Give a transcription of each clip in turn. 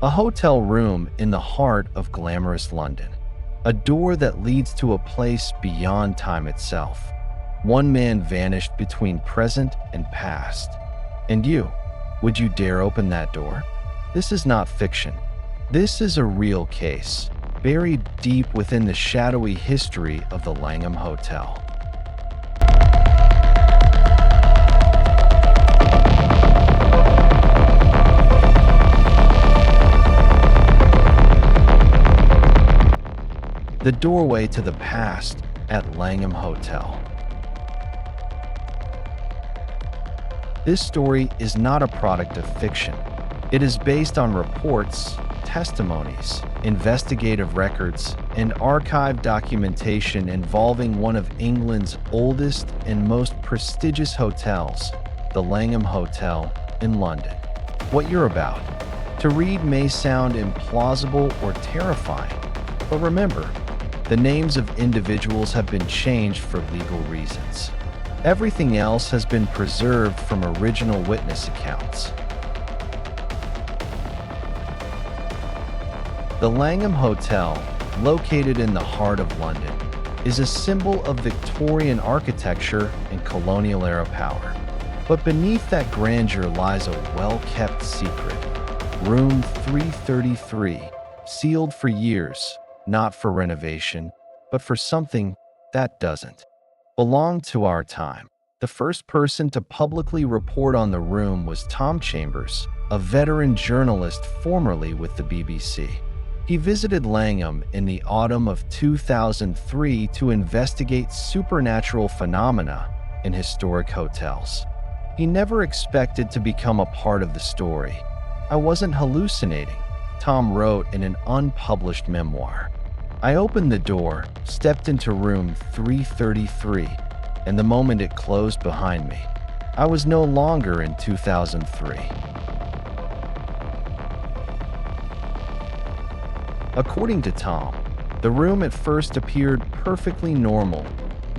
A hotel room in the heart of glamorous London. A door that leads to a place beyond time itself. One man vanished between present and past. And you, would you dare open that door? This is not fiction. This is a real case, buried deep within the shadowy history of the Langham Hotel. The doorway to the past at Langham Hotel. This story is not a product of fiction. It is based on reports, testimonies, investigative records, and archived documentation involving one of England's oldest and most prestigious hotels, the Langham Hotel in London. What you're about to read may sound implausible or terrifying, but remember, the names of individuals have been changed for legal reasons. Everything else has been preserved from original witness accounts. The Langham Hotel, located in the heart of London, is a symbol of Victorian architecture and colonial-era power. But beneath that grandeur lies a well-kept secret. Room 333, sealed for years, not for renovation, but for something that doesn't belong to our time. The first person to publicly report on the room was Tom Chambers, a veteran journalist formerly with the BBC. He visited Langham in the autumn of 2003 to investigate supernatural phenomena in historic hotels. He never expected to become a part of the story. "I wasn't hallucinating," Tom wrote in an unpublished memoir. "I opened the door, stepped into room 333, and the moment it closed behind me, I was no longer in 2003. According to Tom, the room at first appeared perfectly normal.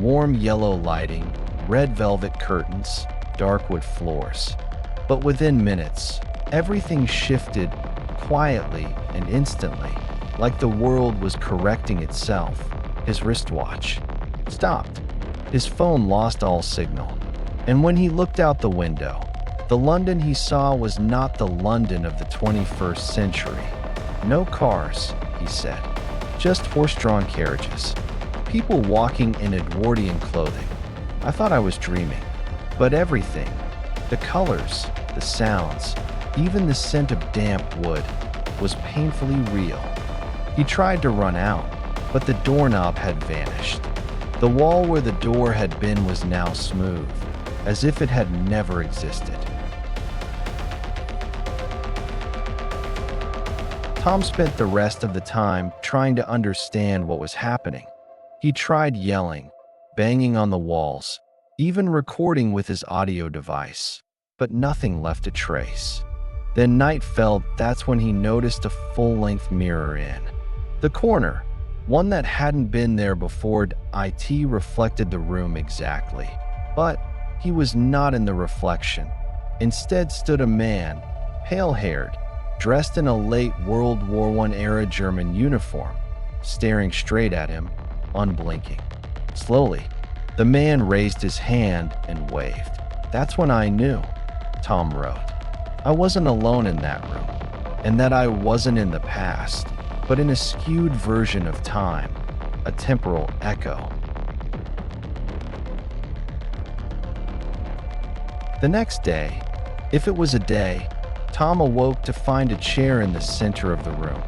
Warm yellow lighting, red velvet curtains, dark wood floors. But within minutes, everything shifted quietly and instantly. Like the world was correcting itself. His wristwatch stopped. His phone lost all signal. And when he looked out the window, the London he saw was not the London of the 21st century. No cars, he said, just horse-drawn carriages. People walking in Edwardian clothing. I thought I was dreaming. But everything, the colors, the sounds, even the scent of damp wood, was painfully real. He tried to run out, but the doorknob had vanished. The wall where the door had been was now smooth, as if it had never existed. Tom spent the rest of the time trying to understand what was happening. He tried yelling, banging on the walls, even recording with his audio device, but nothing left a trace. Then night fell. That's when he noticed a full-length mirror in the corner, one that hadn't been there before. It reflected the room exactly, but he was not in the reflection. Instead stood a man, pale-haired, dressed in a late World War I era German uniform, staring straight at him, unblinking. Slowly, the man raised his hand and waved. That's when I knew, Tom wrote. I wasn't alone in that room, and that I wasn't in the past, but in a skewed version of time, a temporal echo. The next day, if it was a day, Tom awoke to find a chair in the center of the room.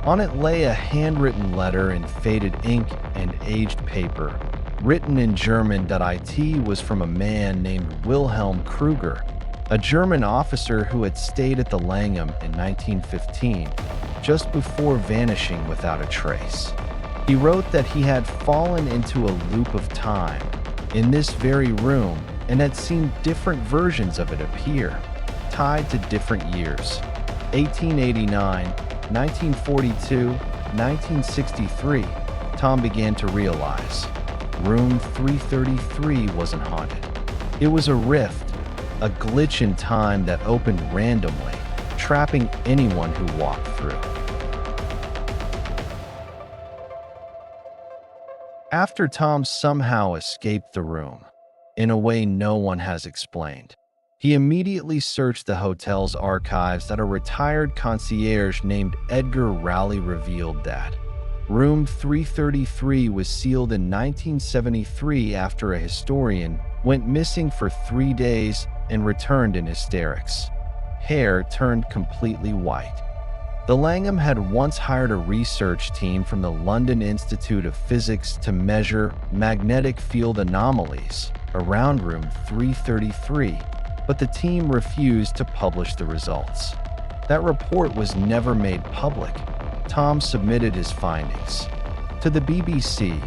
On it lay a handwritten letter in faded ink and aged paper, written in German. It was from a man named Wilhelm Kruger, a German officer who had stayed at the Langham in 1915, just before vanishing without a trace. He wrote that he had fallen into a loop of time in this very room and had seen different versions of it appear, tied to different years: 1889, 1942, 1963. Tom began to realize room 333 wasn't haunted. It was a rift, a glitch in time that opened randomly, trapping anyone who walked through. After Tom somehow escaped the room, in a way no one has explained, he immediately searched the hotel's archives that a retired concierge named Edgar Rowley revealed that room 333 was sealed in 1973 after a historian went missing for 3 days and returned in hysterics. Hair turned completely white. The Langham had once hired a research team from the London Institute of Physics to measure magnetic field anomalies around room 333, but the team refused to publish the results. That report was never made public. Tom submitted his findings to the BBC,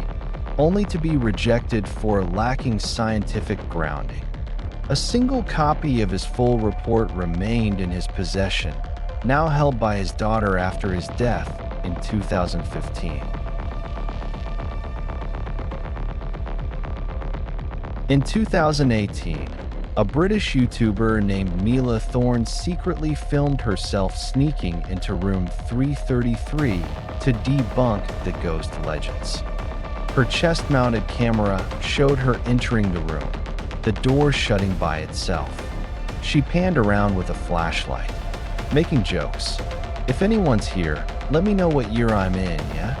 only to be rejected for lacking scientific grounding. A single copy of his full report remained in his possession, now held by his daughter after his death in 2015. In 2018, a British YouTuber named Mila Thorne secretly filmed herself sneaking into room 333 to debunk the ghost legends. Her chest-mounted camera showed her entering the room, the door shutting by itself. She panned around with a flashlight, making jokes. "If anyone's here, let me know what year I'm in, yeah?"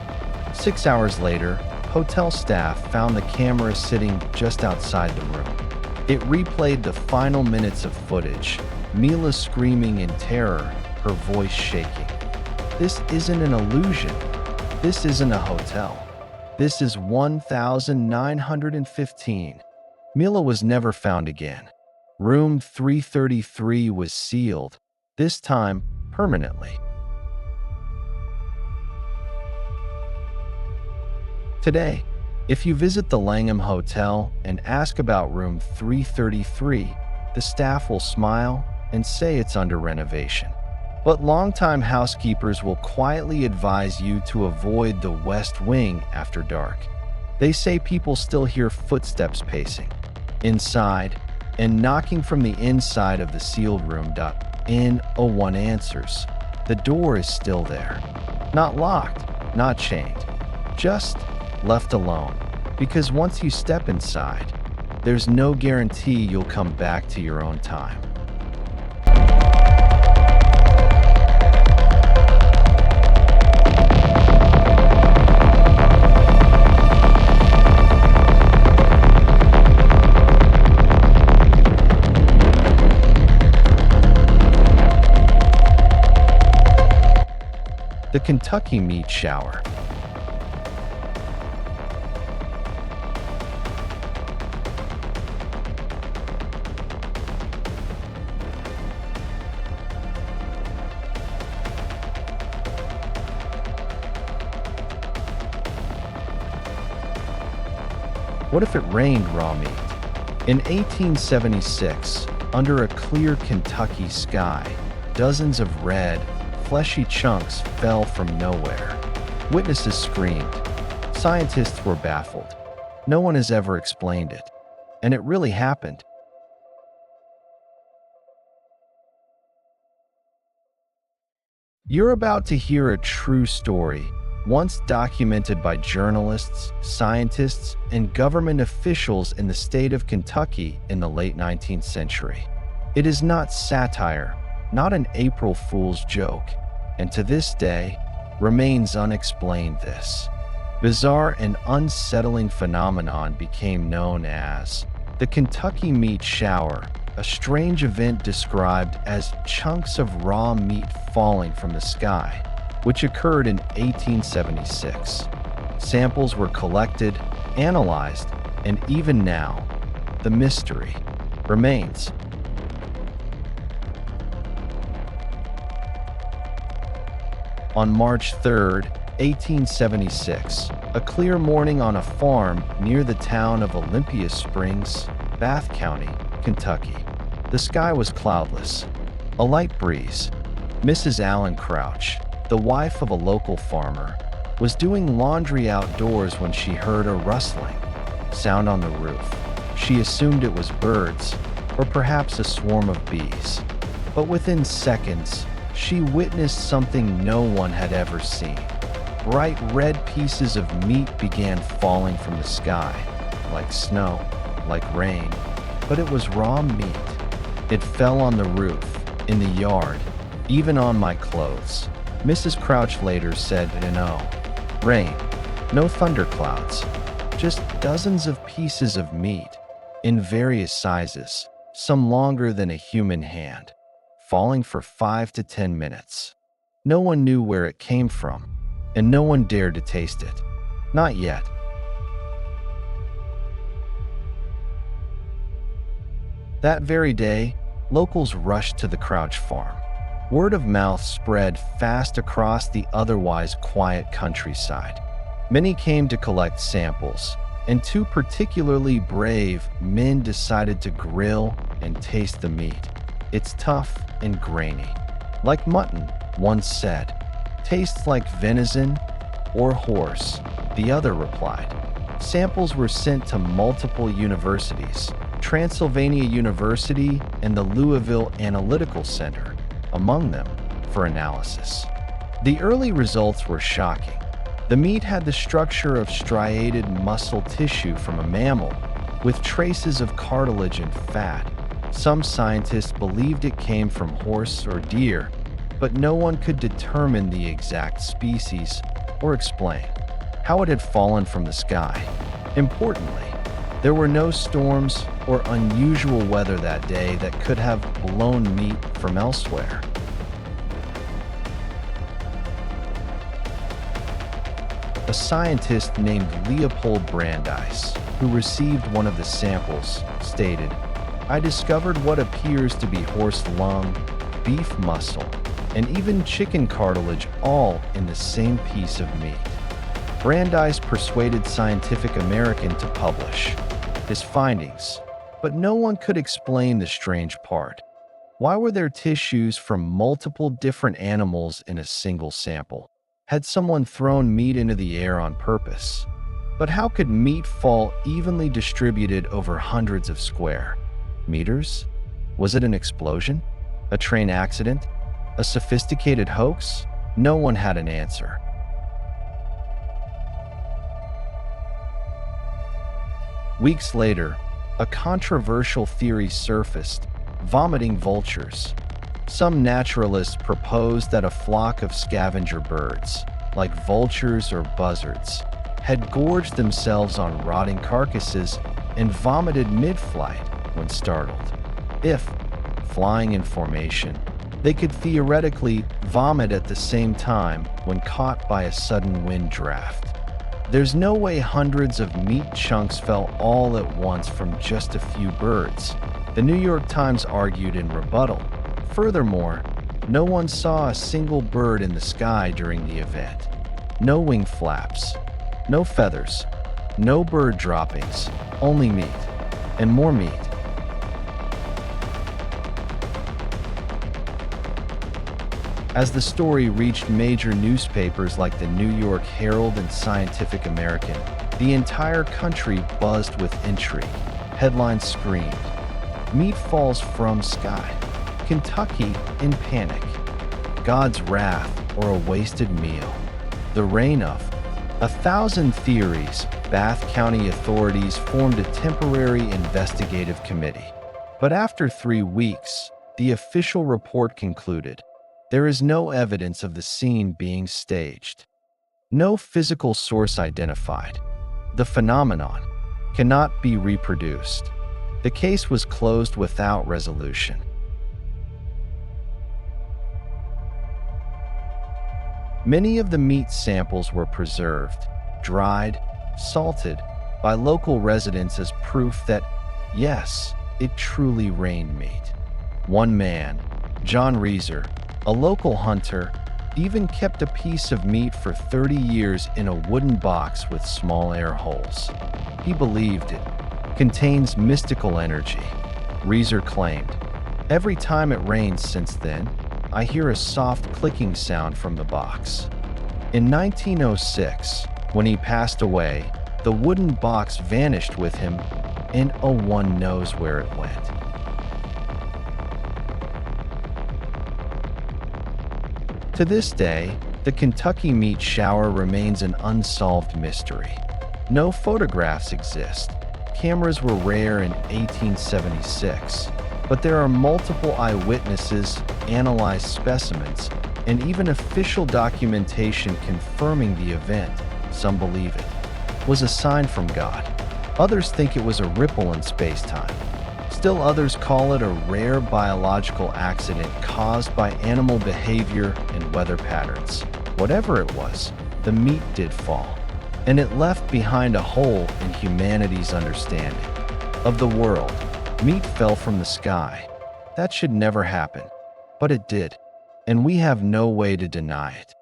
6 hours later, hotel staff found the camera sitting just outside the room. It replayed the final minutes of footage, Mila screaming in terror, her voice shaking. "This isn't an illusion. This isn't a hotel. This is 1915. Mila was never found again. Room 333 was sealed, this time permanently. Today, if you visit the Langham Hotel and ask about room 333, the staff will smile and say it's under renovation. But longtime housekeepers will quietly advise you to avoid the West Wing after dark. They say people still hear footsteps pacing inside and knocking from the inside of the sealed room. No one answers. The door is still there. Not locked, not chained, just left alone. Because once you step inside, there's no guarantee you'll come back to your own time. The Kentucky meat shower. What if it rained raw meat? In 1876, under a clear Kentucky sky, dozens of red, fleshy chunks fell from nowhere. Witnesses screamed. Scientists were baffled. No one has ever explained it. And it really happened. You're about to hear a true story, once documented by journalists, scientists, and government officials in the state of Kentucky in the late 19th century. It is not satire, not an April Fool's joke, and to this day remains unexplained. This bizarre and unsettling phenomenon became known as the Kentucky meat shower, a strange event described as chunks of raw meat falling from the sky, which occurred in 1876. Samples were collected, analyzed, and even now, the mystery remains. On March 3, 1876, a clear morning on a farm near the town of Olympia Springs, Bath County, Kentucky. The sky was cloudless, a light breeze. Mrs. Allen Crouch, the wife of a local farmer, was doing laundry outdoors when she heard a rustling sound on the roof. She assumed it was birds, or perhaps a swarm of bees. But within seconds, she witnessed something no one had ever seen. Bright red pieces of meat began falling from the sky, like snow, like rain, but it was raw meat. It fell on the roof, in the yard, even on my clothes. Mrs. Crouch later said, "No rain, no thunderclouds, just dozens of pieces of meat, in various sizes, some longer than a human hand, falling for 5 to 10 minutes. No one knew where it came from, and no one dared to taste it. Not yet." That very day, locals rushed to the Crouch farm. Word of mouth spread fast across the otherwise quiet countryside. Many came to collect samples, and 2 particularly brave men decided to grill and taste the meat. "It's tough and grainy. Like mutton," one said. "Tastes like venison or horse," the other replied. Samples were sent to multiple universities, Transylvania University and the Louisville Analytical Center, among them, for analysis. The early results were shocking. The meat had the structure of striated muscle tissue from a mammal, with traces of cartilage and fat. Some scientists believed it came from horse or deer, but no one could determine the exact species or explain how it had fallen from the sky. Importantly, there were no storms or unusual weather that day that could have blown meat from elsewhere. A scientist named Leopold Brandeis, who received one of the samples, stated, "I discovered what appears to be horse lung, beef muscle, and even chicken cartilage all in the same piece of meat." Brandeis persuaded Scientific American to publish his findings, but no one could explain the strange part. Why were there tissues from multiple different animals in a single sample? Had someone thrown meat into the air on purpose? But how could meat fall evenly distributed over hundreds of square meters? Was it an explosion? A train accident? A sophisticated hoax? No one had an answer. Weeks later, a controversial theory surfaced: vomiting vultures. Some naturalists proposed that a flock of scavenger birds, like vultures or buzzards, had gorged themselves on rotting carcasses and vomited mid-flight when startled. If, flying in formation, they could theoretically vomit at the same time when caught by a sudden wind draft. There's no way hundreds of meat chunks fell all at once from just a few birds, the New York Times argued in rebuttal. Furthermore, no one saw a single bird in the sky during the event. No wing flaps, no feathers, no bird droppings, only meat, and more meat. As the story reached major newspapers like the New York Herald and Scientific American, the entire country buzzed with intrigue. Headlines screamed, "Meat falls from sky. Kentucky in panic. God's wrath or a wasted meal. The reign of." 1,000 theories. Bath County authorities formed a temporary investigative committee. But after 3 weeks, the official report concluded, there is no evidence of the scene being staged. No physical source identified. The phenomenon cannot be reproduced. The case was closed without resolution. Many of the meat samples were preserved, dried, salted by local residents as proof that, yes, it truly rained meat. One man, John Reeser, a local hunter, even kept a piece of meat for 30 years in a wooden box with small air holes. He believed it contains mystical energy. Reeser claimed, "Every time it rains since then, I hear a soft clicking sound from the box." In 1906, when he passed away, the wooden box vanished with him, and one knows where it went. To this day, the Kentucky meat shower remains an unsolved mystery. No photographs exist. Cameras were rare in 1876, but there are multiple eyewitnesses, analyzed specimens, and even official documentation confirming the event. Some believe it was a sign from God. Others think it was a ripple in space-time. Still others call it a rare biological accident caused by animal behavior and weather patterns. Whatever it was, the meat did fall, and it left behind a hole in humanity's understanding of the world. Meat fell from the sky. That should never happen, but it did, and we have no way to deny it.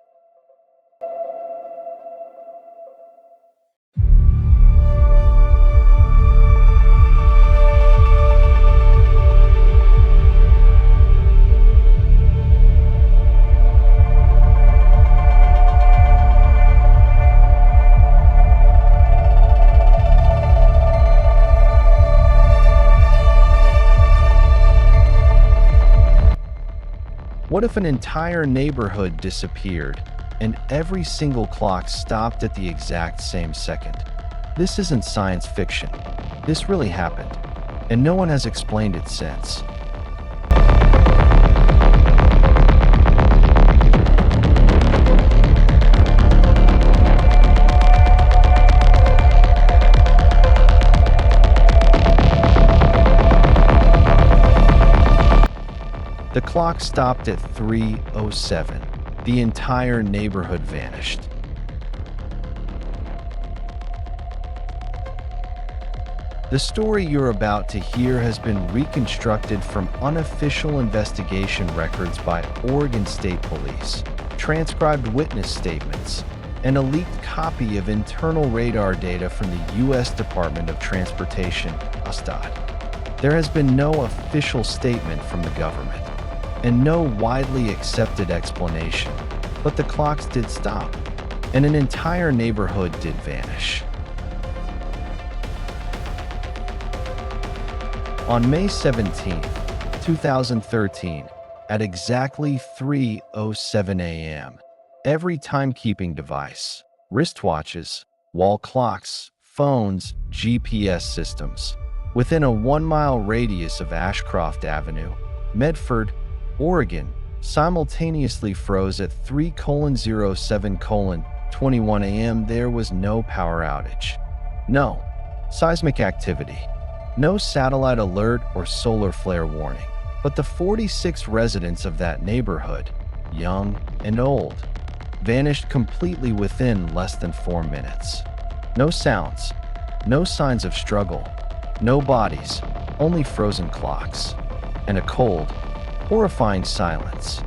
What if an entire neighborhood disappeared and every single clock stopped at the exact same second? This isn't science fiction. This really happened, and no one has explained it since. The clock stopped at 3:07. The entire neighborhood vanished. The story you're about to hear has been reconstructed from unofficial investigation records by Oregon State Police, transcribed witness statements, and a leaked copy of internal radar data from the U.S. Department of Transportation, USDOT. There has been no official statement from the government, and no widely accepted explanation, but the clocks did stop, and an entire neighborhood did vanish. On May 17, 2013, at exactly 3:07 a.m., every timekeeping device, wristwatches, wall clocks, phones, GPS systems, within a 1-mile radius of Ashcroft Avenue, Medford, Oregon, simultaneously froze at 3:07:21 a.m. There was no power outage, no seismic activity, no satellite alert or solar flare warning, but the 46 residents of that neighborhood, young and old, vanished completely within less than 4 minutes. No sounds, no signs of struggle, no bodies, only frozen clocks, and a cold, horrifying silence.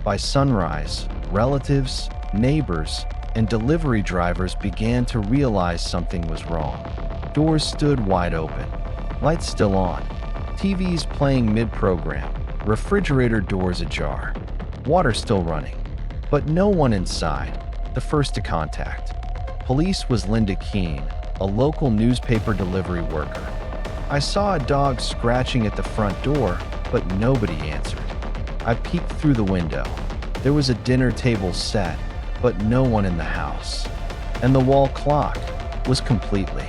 By sunrise, relatives, neighbors, and delivery drivers began to realize something was wrong. Doors stood wide open, lights still on, TVs playing mid-program, refrigerator doors ajar, water still running, but no one inside. The first to contact police was Linda Keene, a local newspaper delivery worker. I saw a dog scratching at the front door, but nobody answered. I peeked through the window. There was a dinner table set, but no one in the house. And the wall clock was completely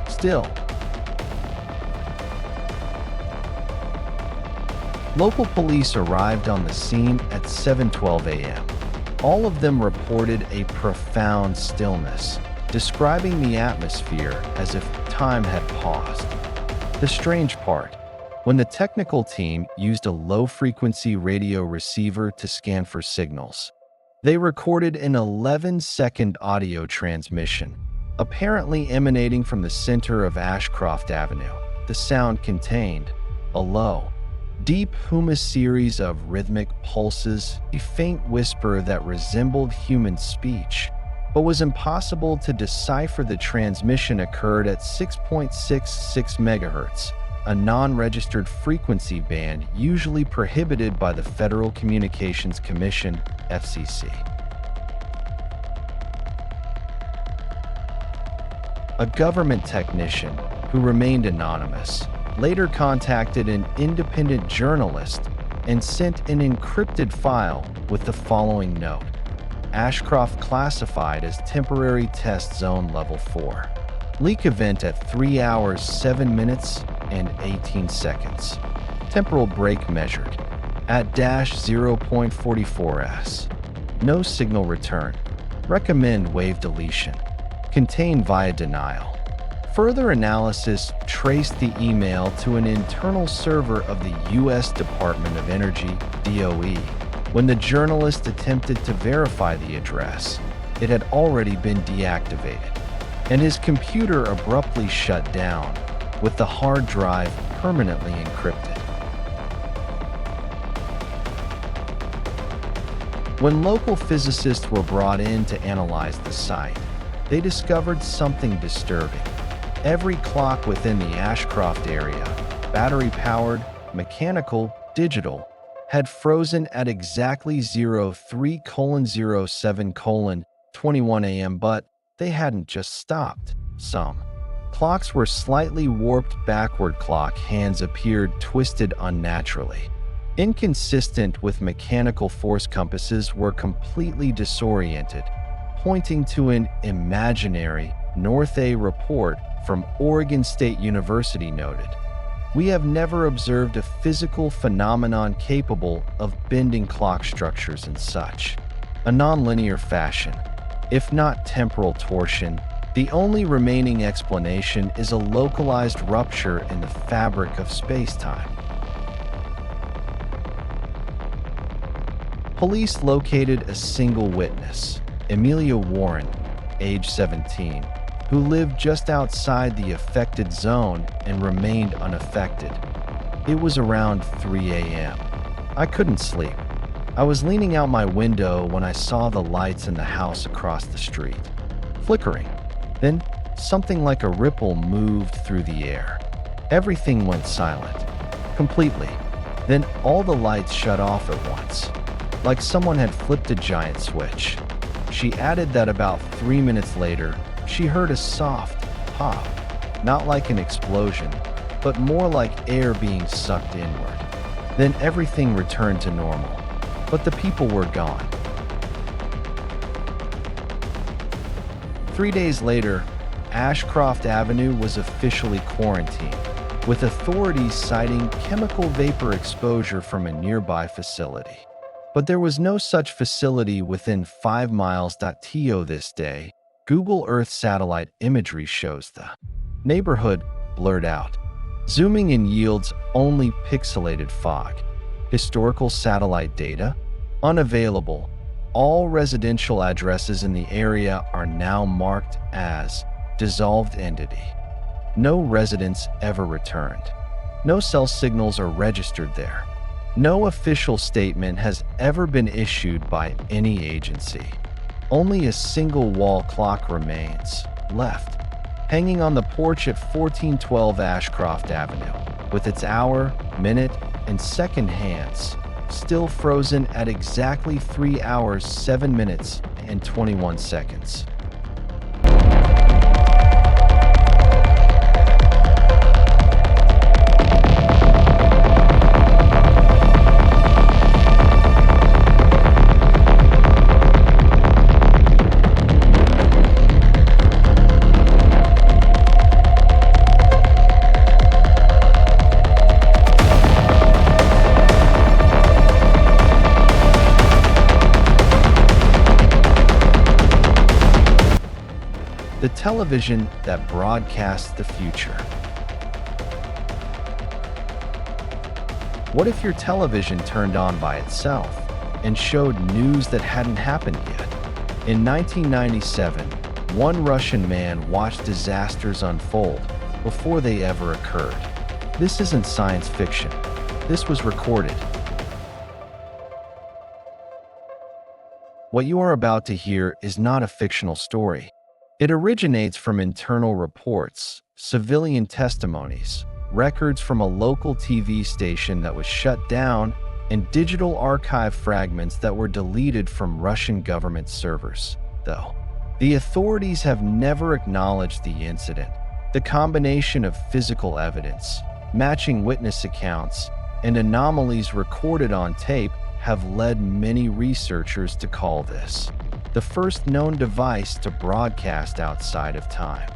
still. Local police arrived on the scene at 7:12 a.m. All of them reported a profound stillness, describing the atmosphere as if time had paused. The strange part, when the technical team used a low-frequency radio receiver to scan for signals, they recorded an 11-second audio transmission, apparently emanating from the center of Ashcroft Avenue. The sound contained a low, deep humus series of rhythmic pulses, a faint whisper that resembled human speech, but was impossible to decipher. The transmission occurred at 6.66 MHz, a non-registered frequency band usually prohibited by the Federal Communications Commission, FCC. A government technician, who remained anonymous, later contacted an independent journalist and sent an encrypted file with the following note: Ashcroft classified as temporary test zone level 4. Leak event at 3 hours 7 minutes and 18 seconds. Temporal break measured at -0.44s. No signal return. Recommend wave deletion. Contained via denial. Further analysis traced the email to an internal server of the U.S. Department of Energy, DOE. When the journalist attempted to verify the address, it had already been deactivated, and his computer abruptly shut down, with the hard drive permanently encrypted. When local physicists were brought in to analyze the site, they discovered something disturbing. Every clock within the Ashcroft area, battery-powered, mechanical, digital, had frozen at exactly 03:07:21 a.m., but they hadn't just stopped. Some clocks were slightly warped backward. Clock hands appeared twisted unnaturally. Inconsistent with mechanical force. Compasses were completely disoriented, pointing to an imaginary North. A report from Oregon State University noted, "We have never observed a physical phenomenon capable of bending clock structures in such a nonlinear fashion. If not temporal torsion, the only remaining explanation is a localized rupture in the fabric of space-time." Police located a single witness, Amelia Warren, age 17, who lived just outside the affected zone and remained unaffected. "It was around 3 a.m. I couldn't sleep. I was leaning out my window when I saw the lights in the house across the street flickering. Then something like a ripple moved through the air. Everything went silent, completely. Then all the lights shut off at once, like someone had flipped a giant switch." She added that about 3 minutes later, she heard a soft pop, not like an explosion, but more like air being sucked inward. Then everything returned to normal, but the people were gone. 3 days later, Ashcroft Avenue was officially quarantined, with authorities citing chemical vapor exposure from a nearby facility. But there was no such facility within 5 miles. To this day, Google Earth satellite imagery shows the neighborhood blurred out. Zooming in yields only pixelated fog. Historical satellite data? Unavailable. All residential addresses in the area are now marked as dissolved entity. No residents ever returned. No cell signals are registered there. No official statement has ever been issued by any agency. Only a single wall clock remains, left, hanging on the porch at 1412 Ashcroft Avenue, with its hour, minute, and second hands still frozen at exactly 3 hours 7 minutes and 21 seconds. The television that broadcasts the future. What if your television turned on by itself and showed news that hadn't happened yet? In 1997, one Russian man watched disasters unfold before they ever occurred. This isn't science fiction. This was recorded. What you are about to hear is not a fictional story. It originates from internal reports, civilian testimonies, records from a local TV station that was shut down, and digital archive fragments that were deleted from Russian government servers. Though the authorities have never acknowledged the incident, the combination of physical evidence, Matching witness accounts and anomalies recorded on tape have led many researchers to call this the first known device to broadcast outside of time.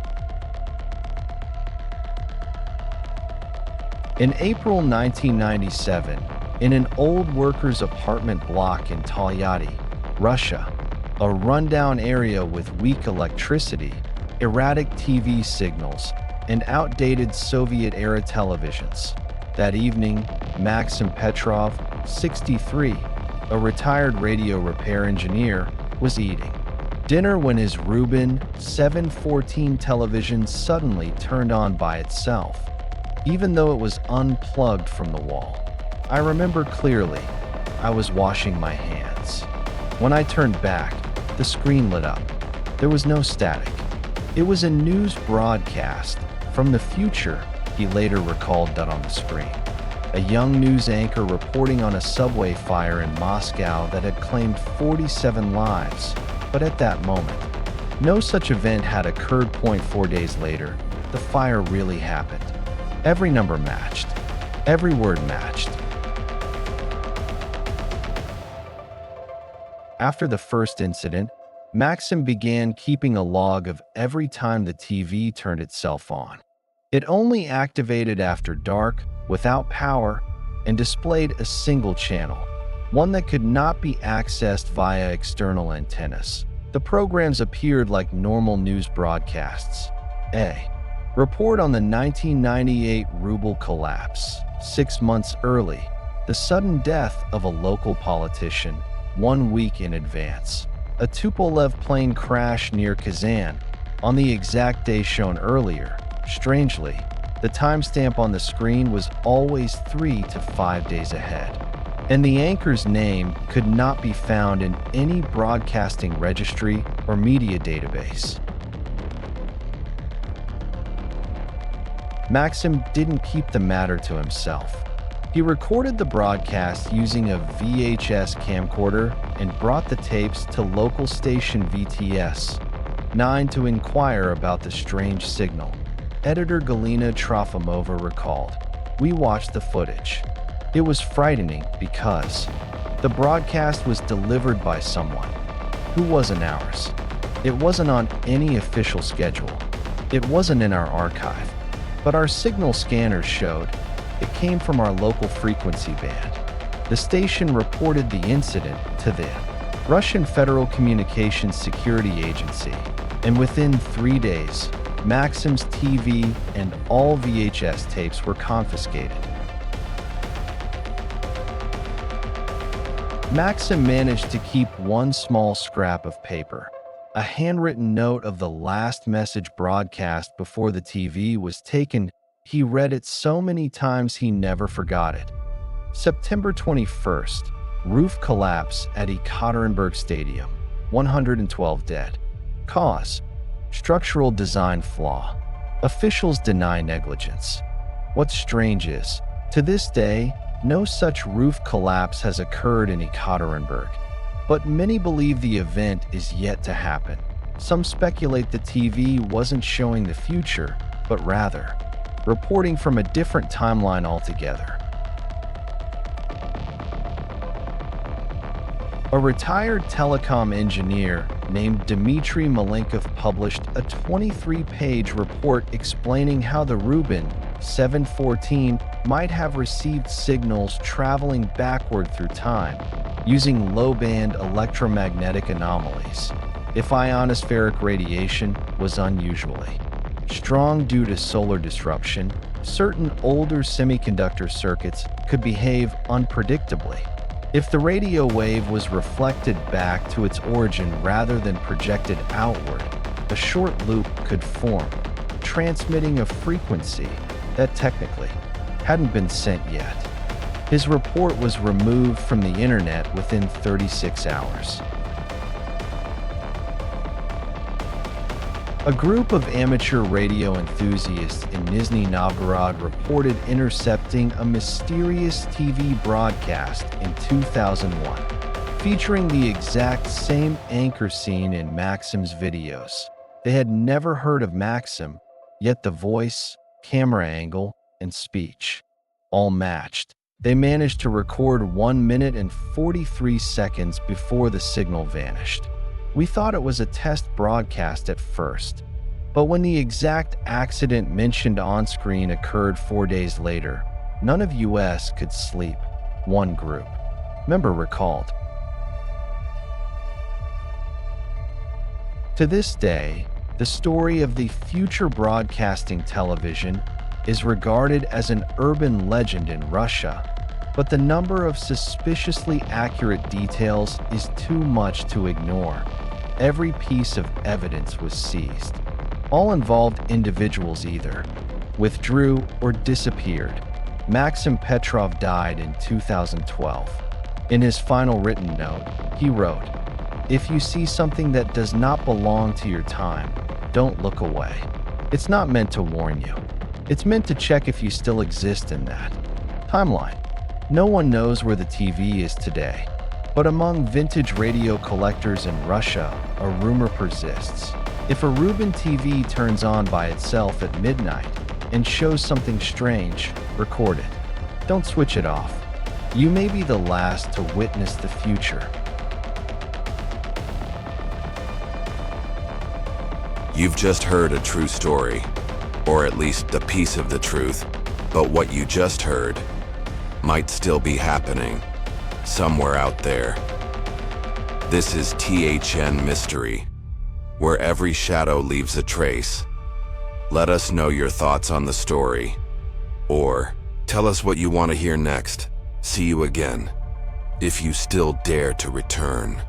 In April 1997, in an old workers' apartment block in Tolyatti, Russia, a rundown area with weak electricity, erratic TV signals, and outdated Soviet-era televisions. That evening, Maxim Petrov, 63, a retired radio repair engineer, was eating dinner when his Rubin 714 television suddenly turned on by itself, even though it was unplugged from the wall. I remember clearly, I was washing my hands. When I turned back, the screen lit up. There was no static. It was a news broadcast from the future, he later recalled that on the screen. A young news anchor reporting on a subway fire in Moscow that had claimed 47 lives. But at that moment, no such event had occurred. 4 days later, the fire really happened. Every number matched. Every word matched. After the first incident, Maxim began keeping a log of every time the TV turned itself on. It only activated after dark, without power, and displayed a single channel, one that could not be accessed via external antennas. The programs appeared like normal news broadcasts. A report on the 1998 ruble collapse. 6 months early, the sudden death of a local politician, 1 week in advance. A Tupolev plane crash near Kazan on the exact day shown earlier. Strangely, the timestamp on the screen was always 3 to 5 days ahead, and the anchor's name could not be found in any broadcasting registry or media database. Maxim didn't keep the matter to himself. He recorded the broadcast using a VHS camcorder and brought the tapes to local station VTS 9 to inquire about the strange signal. Editor Galina Trofimova recalled, "We watched the footage. It was frightening because the broadcast was delivered by someone who wasn't ours. It wasn't on any official schedule. It wasn't in our archive. But our signal scanners showed it came from our local frequency band." The station reported the incident to the Russian Federal Communications Security Agency, and within 3 days, Maxim's TV and all VHS tapes were confiscated. Maxim managed to keep one small scrap of paper, a handwritten note of the last message broadcast before the TV was taken. He read it so many times he never forgot it. September 21st, roof collapse at Ekaterinburg Stadium, 112 dead. Cause: structural design flaw. Officials deny negligence. What's strange is, to this day, no such roof collapse has occurred in Ekaterinburg, but many believe the event is yet to happen. Some speculate the TV wasn't showing the future, but rather reporting from a different timeline altogether. A retired telecom engineer named Dmitry Malenkov published a 23-page report explaining how the Rubin 714 might have received signals traveling backward through time, using low-band electromagnetic anomalies. If ionospheric radiation was unusually strong due to solar disruption, certain older semiconductor circuits could behave unpredictably. If the radio wave was reflected back to its origin rather than projected outward, a short loop could form, transmitting a frequency that technically hadn't been sent yet. His report was removed from the internet within 36 hours. A group of amateur radio enthusiasts in Nizhny Novgorod reported intercepting a mysterious TV broadcast in 2001, featuring the exact same anchor scene in Maxim's videos. They had never heard of Maxim, yet the voice, camera angle, and speech. All matched. They managed to record 1 minute and 43 seconds before the signal vanished. We thought it was a test broadcast at first, but when the exact accident mentioned on screen occurred 4 days later, none of US could sleep. One group member recalled. To this day, the story of the future broadcasting television is regarded as an urban legend in Russia, but the number of suspiciously accurate details is too much to ignore. Every piece of evidence was seized. All involved individuals either withdrew or disappeared. Maxim Petrov died in 2012. In his final written note, he wrote, "If you see something that does not belong to your time, don't look away. It's not meant to warn you. It's meant to check if you still exist in that timeline." No one knows where the TV is today, but among vintage radio collectors in Russia, a rumor persists. If a Rubin TV turns on by itself at midnight and shows something strange, record it. Don't switch it off. You may be the last to witness the future. You've just heard a true story, or at least a piece of the truth, but what you just heard might still be happening somewhere out there. This is THN Mystery, where every shadow leaves a trace. Let us know your thoughts on the story, or tell us what you want to hear next. See you again, if you still dare to return.